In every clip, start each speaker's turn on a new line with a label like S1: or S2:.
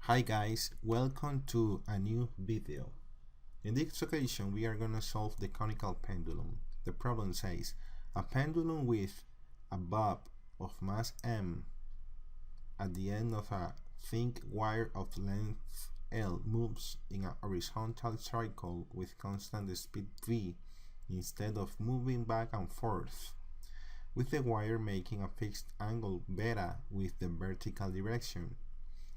S1: Hi guys, welcome to a new video. In this occasion we are going to solve the conical pendulum. The problem says a pendulum with a bob of mass m at the end of a thin wire of length L moves in a horizontal circle with constant speed v instead of moving back and forth, with the wire making a fixed angle beta with the vertical direction.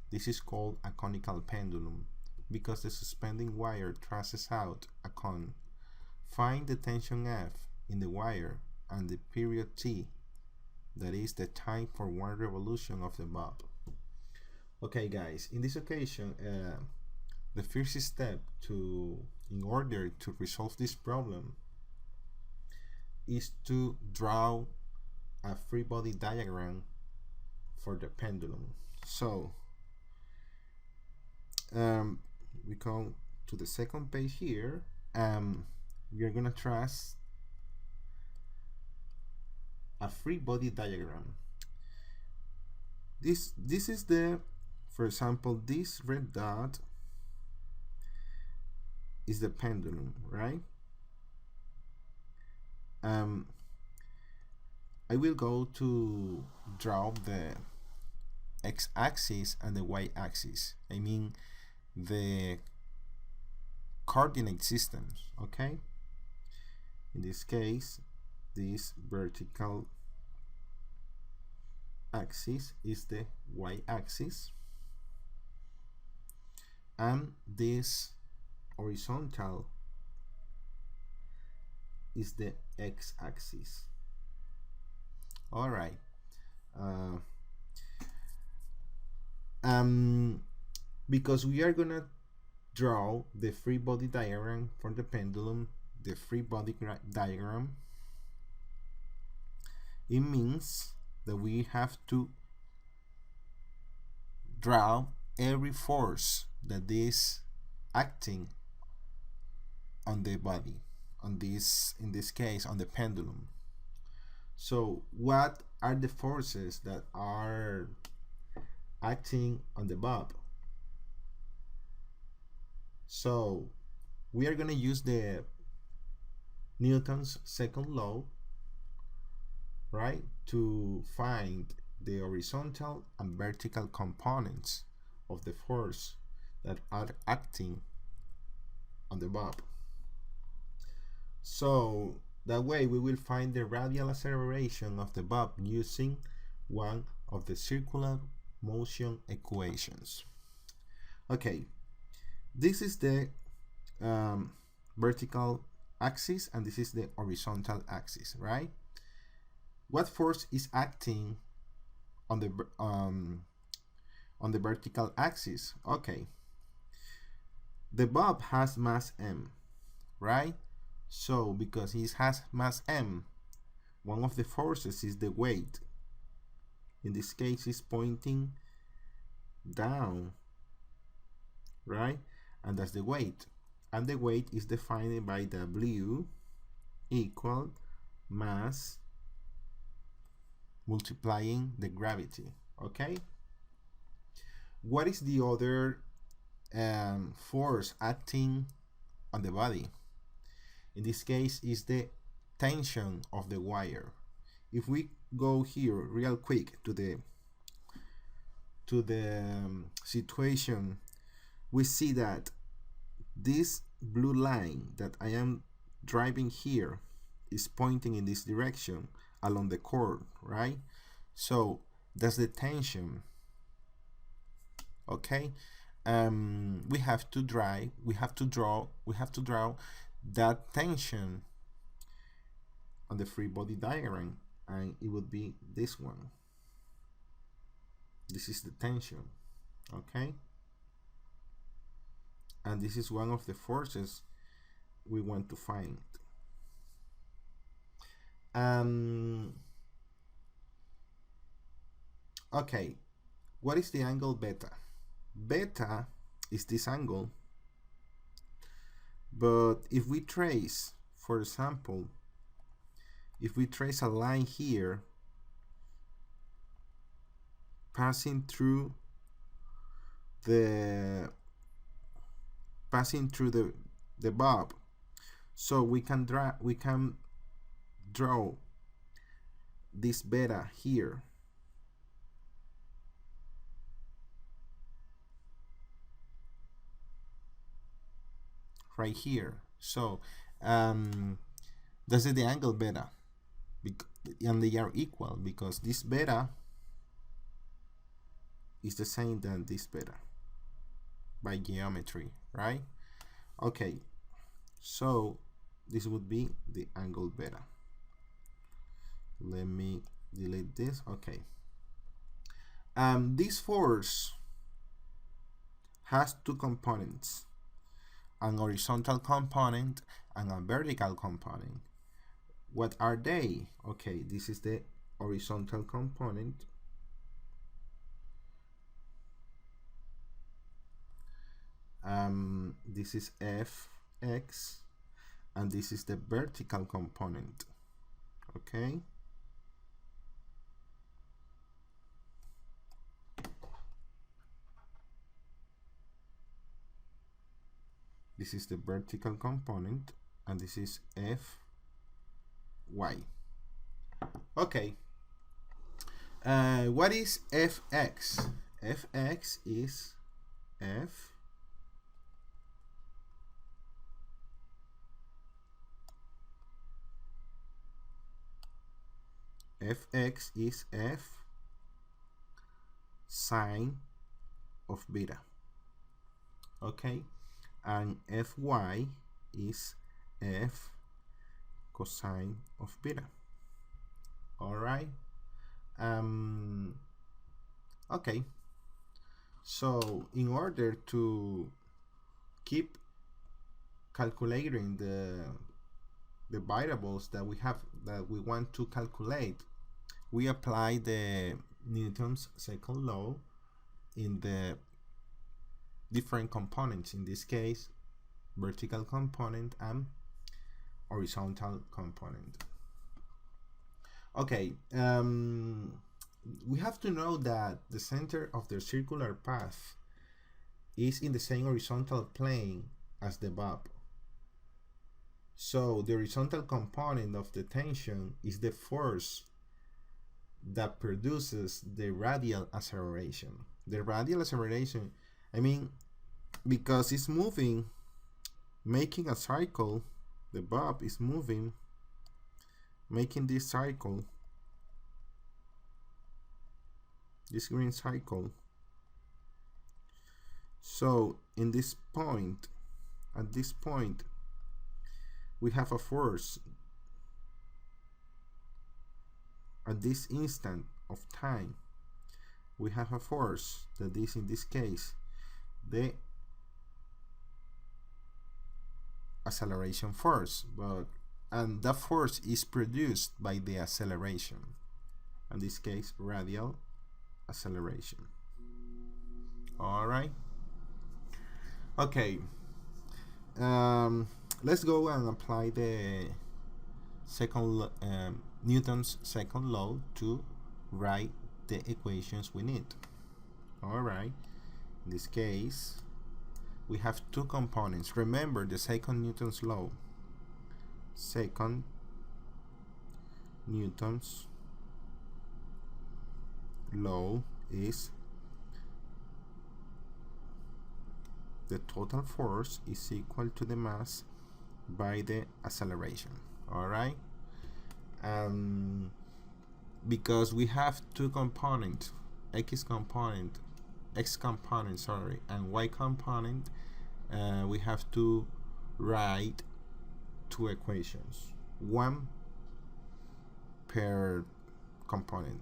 S1: This is called a conical pendulum because the suspending wire traces out a cone. Find the tension F in the wire and the period T, that is the time for one revolution of the bob. Okay guys, in this occasion the first step in order to resolve this problem is to draw a free body diagram for the pendulum. So we come to the second page here. We are gonna trace a free body diagram. This is the, for example, this red dot is the pendulum, right? I will go to draw the x-axis and the y-axis. I mean the coordinate systems, okay? In this case, this vertical axis is the y-axis and this horizontal is the x-axis. All right. Because we are gonna draw the free body diagram for the pendulum, the free body diagram, it means that we have to draw every force that is acting on the body, on this, in this case, on the pendulum. So what are the forces that are acting on the bob? So we are going to use the Newton's second law, right, to find the horizontal and vertical components of the force that are acting on the bob. So that way we will find the radial acceleration of the bob using one of the circular motion equations. Okay, this is the vertical axis and this is the horizontal axis, right? What force is acting on the vertical axis? Okay, the bob has mass m, right? So because it has mass m, one of the forces is the weight. In this case, it's pointing down, right? And that's the weight. And the weight is defined by W equal mass multiplying the gravity, okay? What is the other force acting on the body? In this case is the tension of the wire. If we go here real quick to the situation, we see that this blue line that I am driving here is pointing in this direction along the cord, right? So that's the tension, okay? We have to draw that tension on the free body diagram, and it would be this one. This is the tension, okay? And this is one of the forces we want to find. Okay, what is the angle beta? Beta is this angle, but if we trace, for example, if we trace a line here passing through the passing through the bob. So we can draw this beta here. Right here. So this is the angle beta, and they are equal because this beta is the same than this beta by geometry, right? Okay, so this would be the angle beta. Let me delete this. Okay. This force has two components, an horizontal component and a vertical component. What are they? Okay, this is the horizontal component. This is Fx, and this is the vertical component. Okay. This is the vertical component, and this is Fy. Okay. What is Fx? Fx is Fx is F sine of beta. Okay, and Fy is F cosine of beta. All right. Okay. So in order to keep calculating the variables that we have that we want to calculate, we apply the Newton's second law in the different components, in this case vertical component and horizontal component. Okay, we have to know that the center of the circular path is in the same horizontal plane as the bob. So the horizontal component of the tension is the force that produces the radial acceleration. The radial acceleration, I mean, because it's moving, making a cycle, the bob is moving, making this cycle, this green cycle. So in this point, at this point, we have a force at this instant of time. We have a force that is, in this case, the acceleration force, and that force is produced by the acceleration, in this case radial acceleration. All right. Okay. Let's go and apply the second Newton's second law to write the equations we need. All right. In this case, we have two components. Remember the second Newton's law. Second Newton's law is the total force is equal to the mass by the acceleration. All right. Because we have two components, x component, sorry, and y component, we have to write two equations, one per component.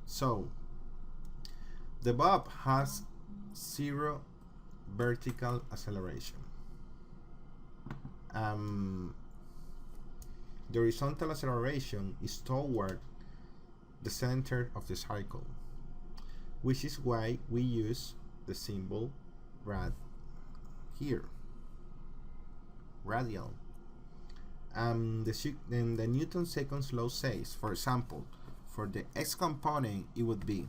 S1: So the bob has 0 vertical acceleration. The horizontal acceleration is toward the center of the cycle, which is why we use the symbol rad here, radial. The Newton's second law says, for example, for the x component it would be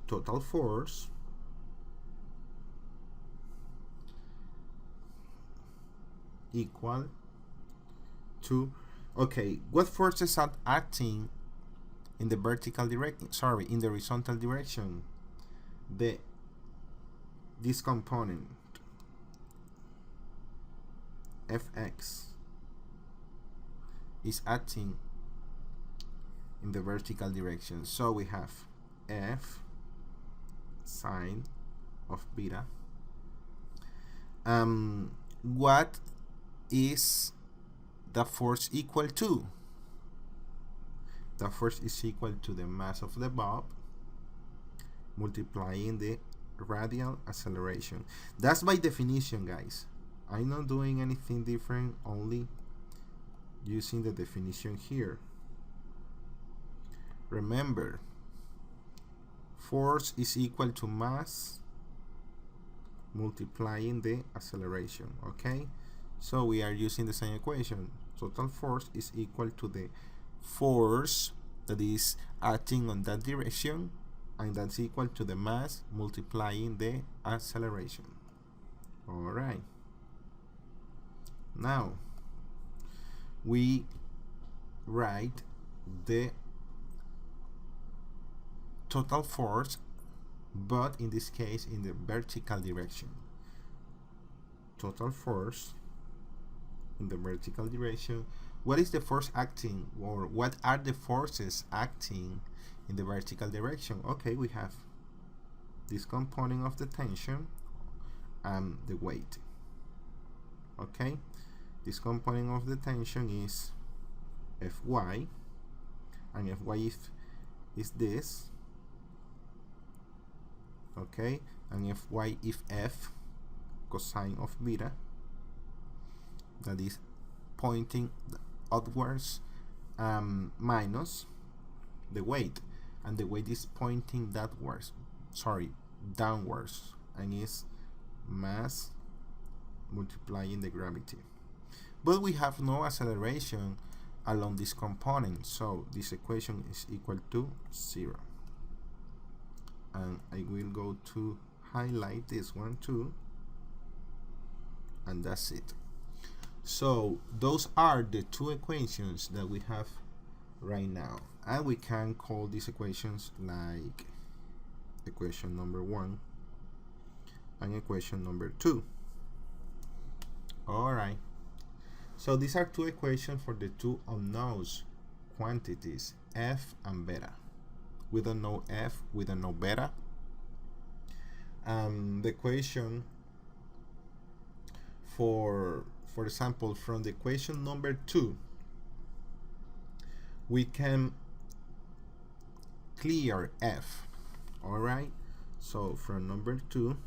S1: total force equal to, okay, what forces are acting in the vertical direction, sorry, in the horizontal direction? This component Fx is acting in the vertical direction. So we have F sine of beta. What is the force equal to? The force is equal to the mass of the bob multiplying the radial acceleration. That's by definition, guys. I'm not doing anything different, only using the definition here. Remember, force is equal to mass multiplying the acceleration, okay? So we are using the same equation. Total force is equal to the force that is acting on that direction, and that's equal to the mass multiplying the acceleration. All right. Now we write the total force, but in this case in the vertical direction. Total force in the vertical direction. What is the force acting, or what are the forces acting in the vertical direction? Okay, we have this component of the tension and the weight. Okay, this component of the tension is Fy, and Fy is this. Okay, and Fy if F cosine of beta, that is pointing upwards, minus the weight, and the weight is pointing downwards, and is mass multiplying the gravity. But we have no acceleration along this component, so this equation is equal to 0. And I will go to highlight this one too, and that's it. So those are the two equations that we have right now, and we can call these equations like equation number 1 and equation number 2. Alright, so these are two equations for the two unknowns quantities, F and beta. We don't know F, we don't know beta. The equation for example, from the equation number 2, we can clear F. Alright, so from number 2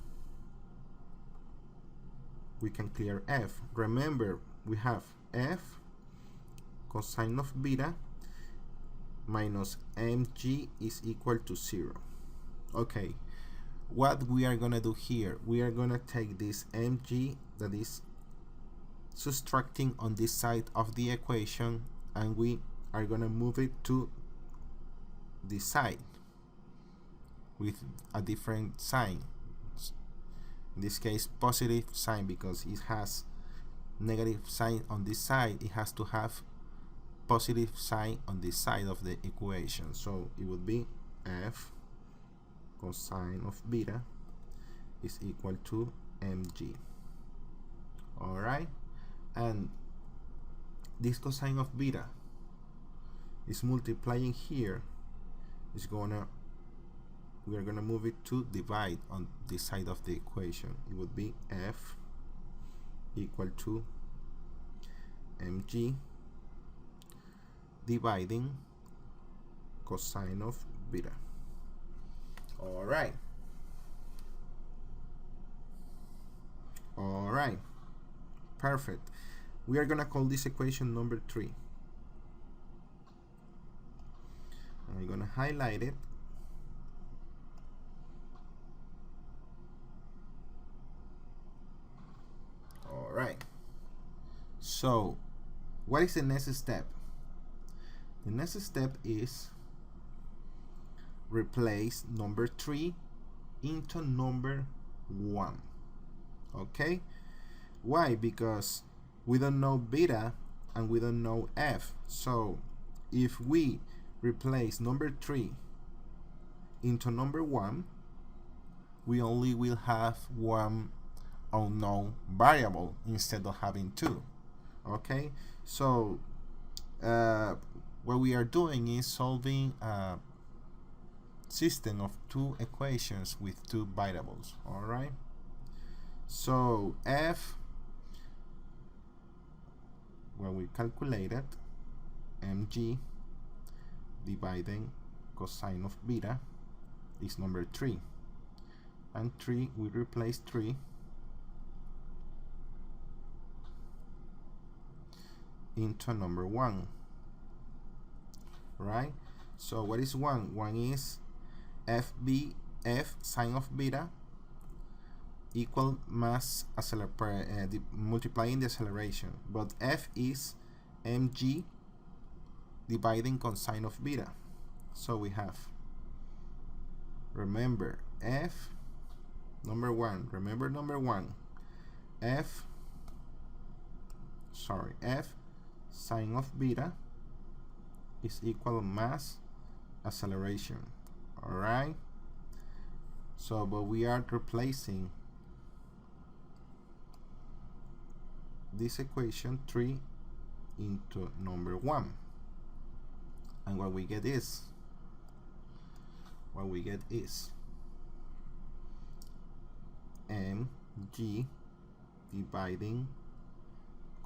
S1: we can clear F. Remember, we have F cosine of beta minus mg is equal to 0. Okay, what we are gonna do here, we are gonna take this mg that is subtracting on this side of the equation, and we are gonna move it to this side with a different sign. In this case, positive sign, because it has negative sign on this side, it has to have positive sign on this side of the equation. So it would be F cosine of beta is equal to mg. Alright, and this cosine of beta is multiplying here, is gonna, we are gonna move it to divide on this side of the equation. It would be F equal to mg dividing cosine of beta. Alright. Alright. Perfect. We are gonna call this equation number 3. I'm gonna highlight it. Alright. So, what is the next step? The next step is replace number 3 into number 1. Okay? Why? Because we don't know beta and we don't know f. So if we replace number 3 into number 1, we only will have one unknown variable instead of having two. Okay? So what we are doing is solving a system of two equations with two variables. All right, so f, when we calculated mg dividing cosine of beta is number 3, and 3, we replace 3 into number 1, right? So what is 1? 1 is f sine of beta equal mass multiplying the acceleration, but f is mg dividing cosine of beta. So we have, remember f number 1, f sine of beta is equal mass acceleration. All right, so but we are replacing this equation 3 into number 1, and what we get is mg dividing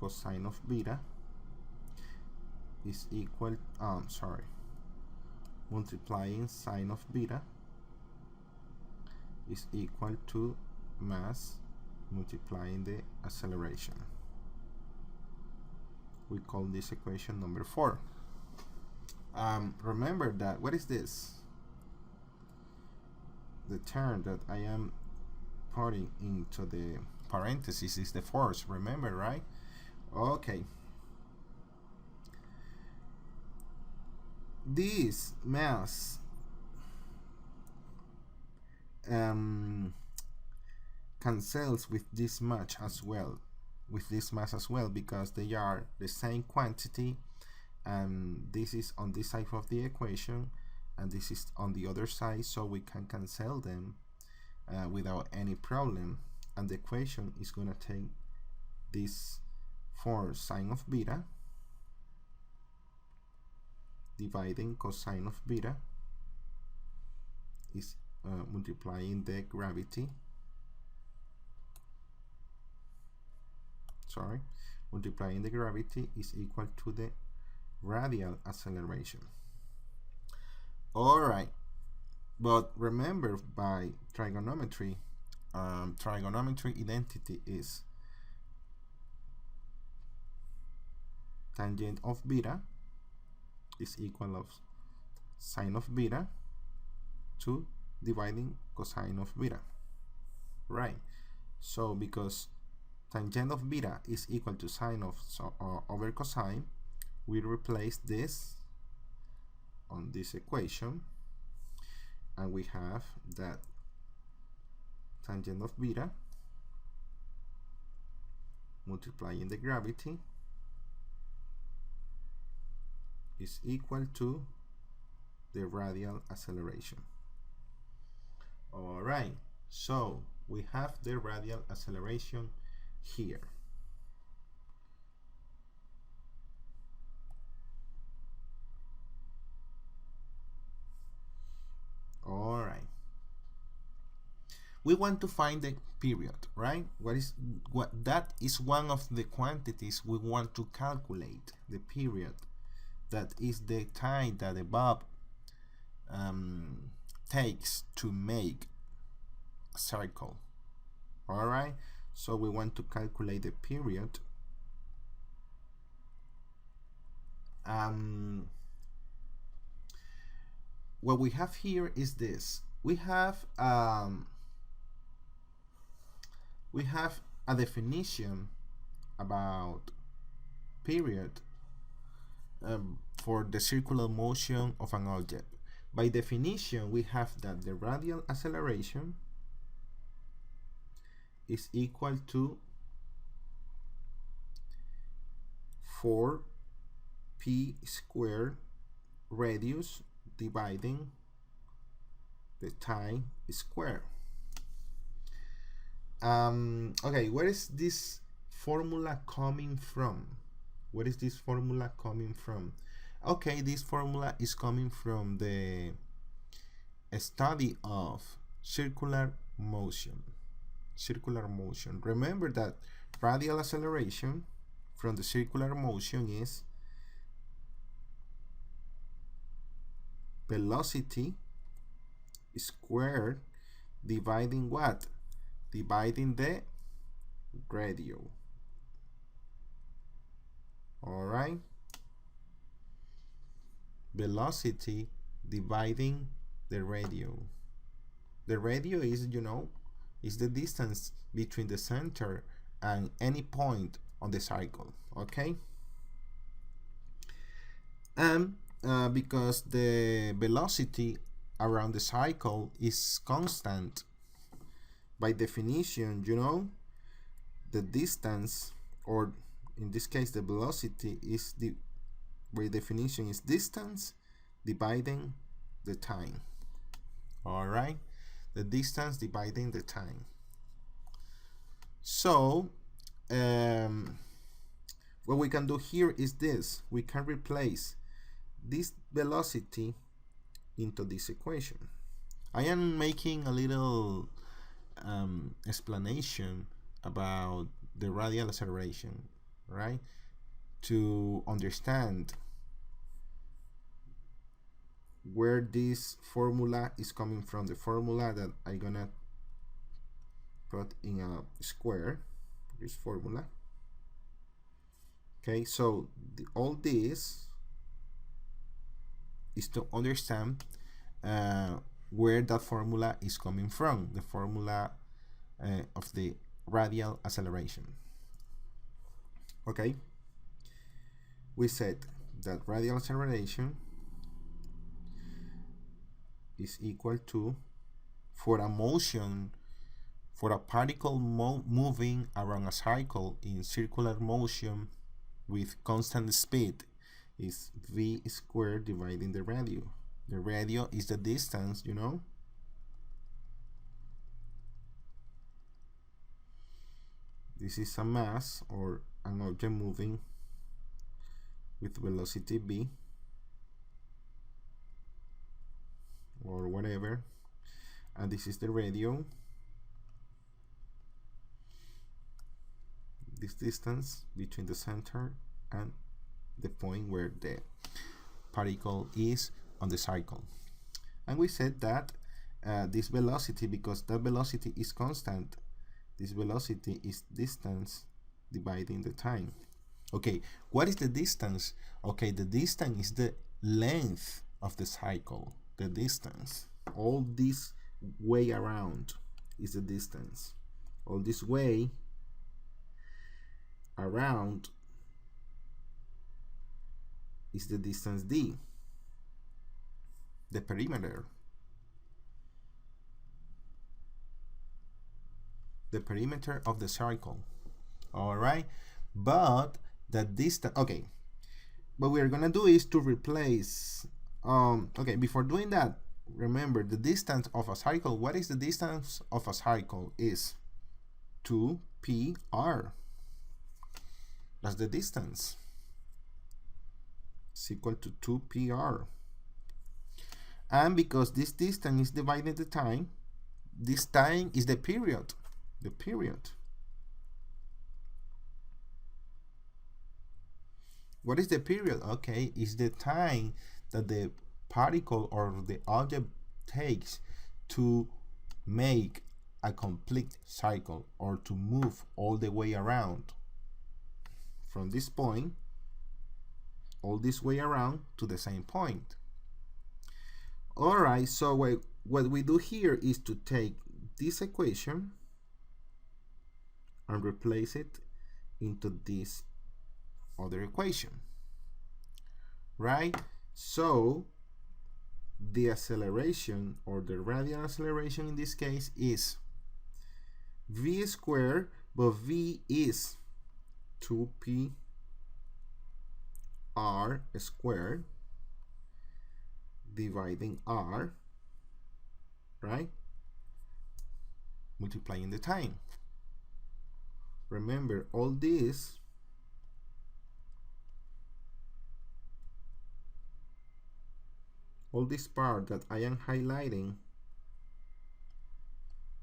S1: cosine of beta is equal multiplying sine of beta is equal to mass multiplying the acceleration. We call this equation number 4. Remember that, what is this? The term that I am putting into the parentheses is the force, remember, right? Okay. This mass cancels with this mass as well, because they are the same quantity, and this is on this side of the equation and this is on the other side, so we can cancel them without any problem, and the equation is going to take this for sine of beta dividing cosine of beta is multiplying the gravity, multiplying the gravity is equal to the radial acceleration. All right, but remember, by trigonometry, trigonometry identity is tangent of beta is equal of sine of beta to dividing cosine of beta, right? So because tangent of beta is equal to sine of over cosine, we replace this on this equation, and we have that tangent of beta multiplying the gravity is equal to the radial acceleration. All right, so we have the radial acceleration here. All right, we want to find the period, right? That is one of the quantities we want to calculate, the period. That is the time that the bulb takes to make a circle. All right, so we want to calculate the period. What we have here is this. We have a definition about period for the circular motion of an object. By definition, we have that the radial acceleration is equal to 4p squared radius dividing the time square. Okay, where is this formula coming from? Where is this formula coming from? Okay, this formula is coming from the study of circular motion. Circular motion. Remember that radial acceleration from the circular motion is velocity squared dividing what? Dividing the radio. All right, velocity dividing the radio. The radio is, you know, is the distance between the center and any point on the cycle. Okay, and because the velocity around the cycle is constant, by definition, you know, the distance, or in this case the velocity, is the, by definition, is distance dividing the time. All right, the distance dividing the time. So what we can do here is this: we can replace this velocity into this equation. I am making a little explanation about the radial acceleration, right, to understand where this formula is coming from. The formula that I'm gonna put in a square, this formula. Okay, so all this is to understand where that formula is coming from, the formula of the radial acceleration. Okay, we said that radial acceleration is equal to, for a motion, for a particle moving around a cycle in circular motion with constant speed, is v squared dividing the radio. The radio is the distance, you know. This is a mass or an object moving with velocity v, or whatever, and this is the radio, this distance between the center and the point where the particle is on the cycle. And we said that this velocity, because that velocity is constant, this velocity is distance dividing the time. Okay, what is the distance? Okay, the distance is the length of the cycle. The distance, all this way around, is the distance. All this way around is the distance d, the perimeter. The perimeter of the circle. All right, but the distance, okay, what we're gonna do is to replace okay, before doing that, remember the distance of a cycle. What is the distance of a cycle? Is 2pr. That's the distance. It's equal to 2pr. And because this distance is divided the time, this time is the period. The period. What is the period? Okay, it's the time that the particle or the object takes to make a complete cycle, or to move all the way around from this point, all this way around to the same point. All right, so what we do here is to take this equation and replace it into this other equation, right? So the acceleration, or the radial acceleration in this case, is v squared, but v is 2p r squared dividing r, right? Multiplying the time. Remember, all this part that I am highlighting,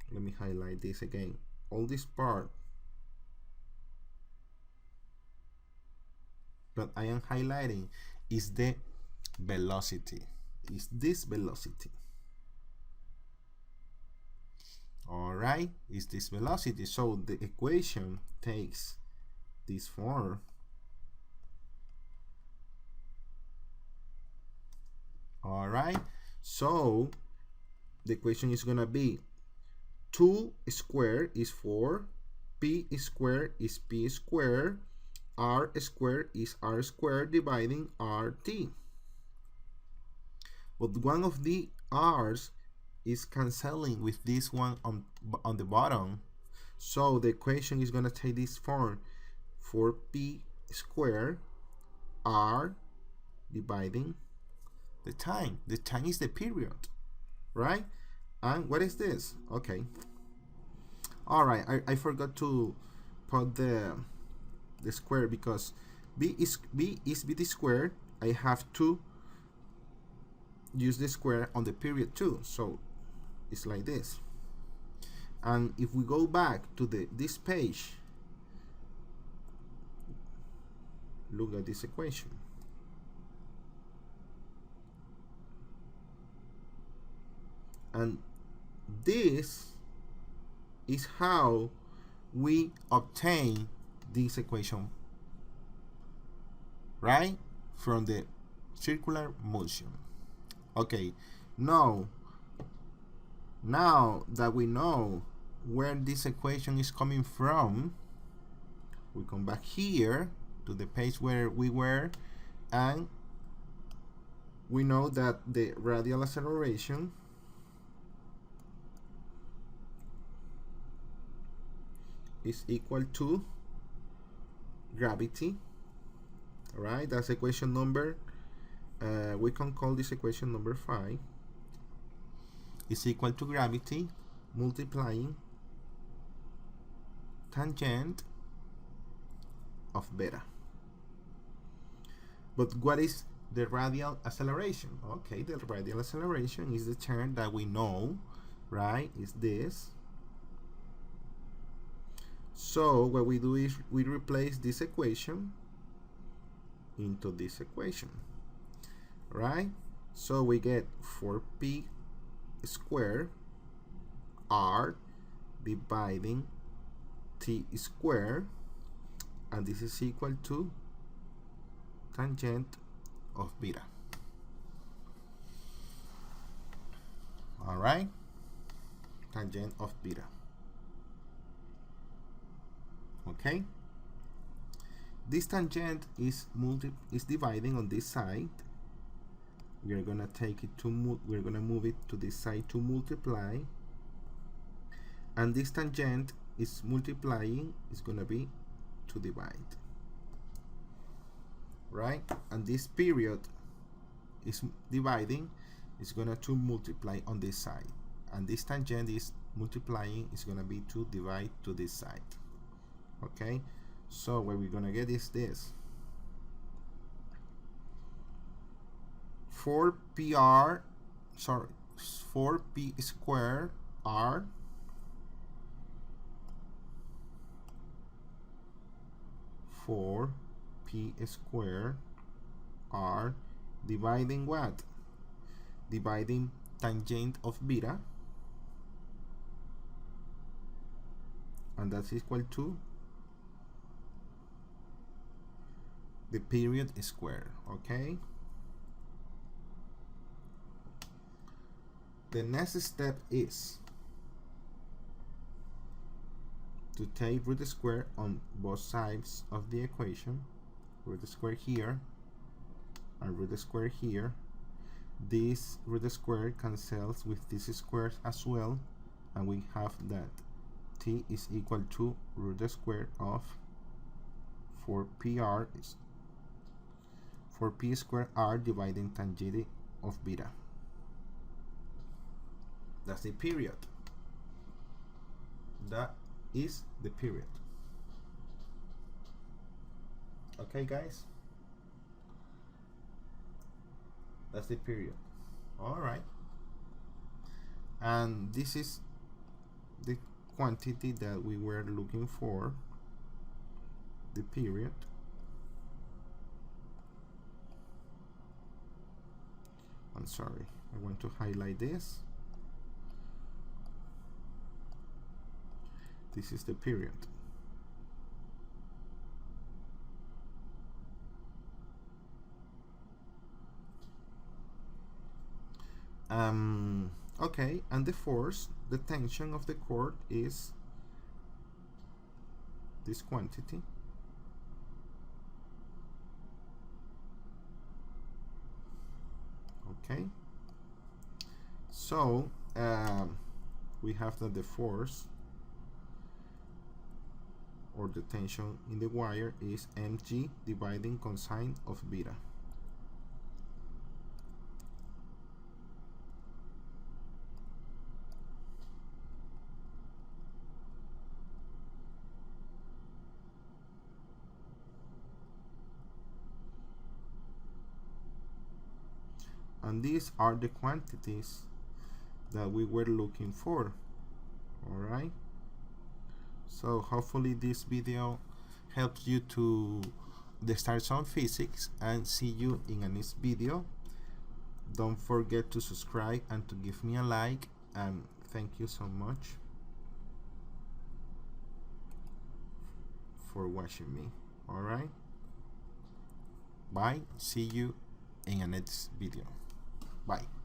S1: let me highlight this again. All this part that I am highlighting is the velocity, is this velocity. Alright, is this velocity. So the equation takes this form. Alright, so the equation is gonna be 2 squared is 4, p squared is p squared, r squared is r squared dividing rt. But one of the r's is canceling with this one on the bottom, so the equation is going to take this form: 4p squared r dividing the time. The time is the period, right? And what is this? Okay, all right, I forgot to put the square, because b is b squared. I have to use the square on the period too, so it's like this. And if we go back to this page, look at this equation. And this is how we obtain this equation, right? From the circular motion. Okay, now that we know where this equation is coming from, we come back here to the page where we were, and we know that the radial acceleration is equal to gravity. All right, that's equation number, we can call this equation number 5, is equal to gravity multiplying tangent of beta. But what is the radial acceleration? Okay, the radial acceleration is the term that we know, right? Is this. So what we do is we replace this equation into this equation, right? So we get 4p squared r dividing t squared, and this is equal to tangent of beta. All right, tangent of beta. Okay, this tangent is dividing on this side. We are gonna take it to we're gonna move it to this side to multiply, and this tangent is multiplying is gonna be to divide, right? And this period is dividing is gonna to multiply on this side, and this tangent is multiplying is gonna be to divide to this side. Okay, so what we're gonna get is this: 4p squared r p squared r dividing what? Dividing tangent of beta, and that's equal to the period square. Okay, the next step is to take root square on both sides of the equation, root square here and root square here. this root square cancels with this square as well, and we have that t is equal to root square of 4pr 4p squared r dividing tangent of beta. That's the period. That is the period. Okay, guys? That's the period. Alright. And this is the quantity that we were looking for, the period. I'm sorry, I want to highlight this. This is the period. Okay, and the force, the tension of the cord is this quantity. Okay, so we have that the force or the tension in the wire is mg dividing cosine of beta. And these are the quantities that we were looking for. Alright, so hopefully this video helps you to start some physics, and see you in a next video. Don't forget to subscribe and to give me a like, and thank you so much for watching me. Alright, bye, see you in a next video. Bye.